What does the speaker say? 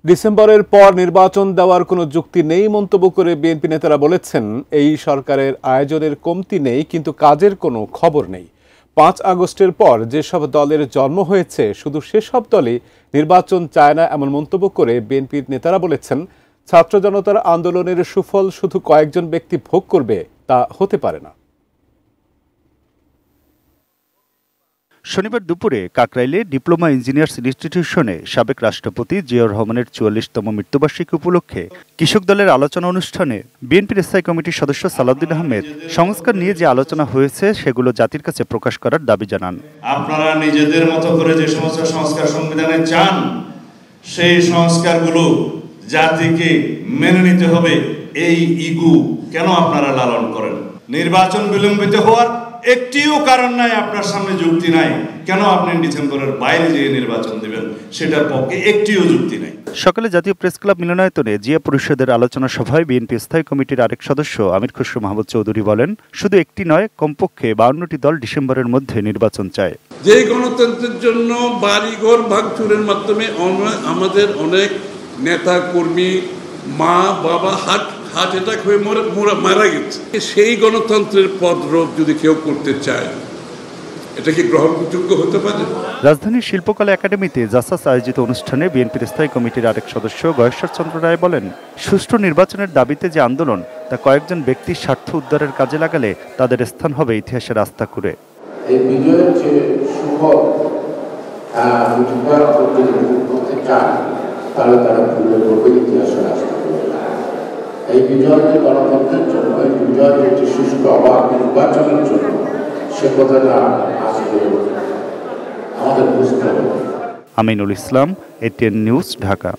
ডিসেম্বরের পর নির্বাচন দেওয়ার কোনো যুক্তি নেই মন্তব্য করে বিএনপি নেতারা বলেছেন, এই সরকারের আয়োজনের কমতি নেই, কিন্তু কাজের কোনো খবর নেই। ৫ আগস্টের পর যেসব দলের জন্ম হয়েছে শুধু সেসব দলই নির্বাচন চায় না এমন মন্তব্য করে বিএনপির নেতারা বলেছেন, ছাত্র জনতার আন্দোলনের সুফল শুধু কয়েকজন ব্যক্তি ভোগ করবে তা হতে পারে না। শনিবার দুপুরে কাকরাইলে ডিপ্লোমা ইঞ্জিনিয়ার্স ইনস্টিটিউশনে সাবেক রাষ্ট্রপতি জিয়াউর রহমানের ৪৪তম মৃত্যুবার্ষিকী উপলক্ষে কৃষক দলের আলোচনা অনুষ্ঠানে বিএনপির স্থায়ী কমিটির সদস্য সালাউদ্দিন আহমেদ সংস্কার নিয়ে যে আলোচনা হয়েছে সেগুলো জাতির কাছে প্রকাশ করার দাবি জানান। আপনারা নিজেদের মতো করে যে সমস্ত সংস্কার সংবিধানে চান, সেই সংস্কারগুলো জাতিকে মেনে নিতে হবে। এই ইগু কেন আপনারা লালন করেন? নির্বাচন বিলম্বিত হওয়ার একটিও কারণ নাই, আপনার সামনে যুক্তি নাই। কেন আপনি ডিসেম্বরের বাইরে যেয়ে নির্বাচন দিবেন, সেটার পক্ষে একটিও যুক্তি নাই। সকালে জাতীয় প্রেস ক্লাব মিলনায়তনে জিয়া পরিষদের আলোচনা সভায় বিএনপি স্থায়ী কমিটির আরেক সদস্য আমির খসরু মাহমুদ চৌধুরী বলেন, শুধু একটি নয়, কমপক্ষে 52টি দল ডিসেম্বরের মধ্যে নির্বাচন চায়। যে গণতন্ত্রের জন্য বাড়িঘর ভাঙচুরের মাধ্যমে আমাদের অনেক নেতা কর্মী, মা বাবা হার্ট অ্যাটাক হয়ে মারা গেছে। সেই গণতন্ত্রের পদরোধ যদি কেউ করতে চায়, এটা কি গ্রহণযোগ্য হতে পারে? রাজধানীর শিল্পকলা একাডেমিতে জাসাস আয়োজিত অনুষ্ঠানে বিএনপির স্থায়ী কমিটির আরেক সদস্য গয়েশ্বর চন্দ্র রায় বলেন, সুষ্ঠু নির্বাচনের দাবিতে যে আন্দোলন, তা কয়েকজন ব্যক্তির স্বার্থ উদ্ধারের কাজে লাগালে তাদের স্থান হবে ইতিহাসের আস্থা করে। এই বিজয়ের যে সুফল করতে চান, তাহলে তারা ভুলে করবে ইতিহাসের আস্থা করে। এই বিজয় যে গণতন্ত্রের জন্য, এই বিজয় একটি সুষ্ঠু অবাধ নির্বাচনের জন্য, সে কথাটা আজকে আমাদের বুঝতে হবে। Aminul Islam, ATN news, Dhaka.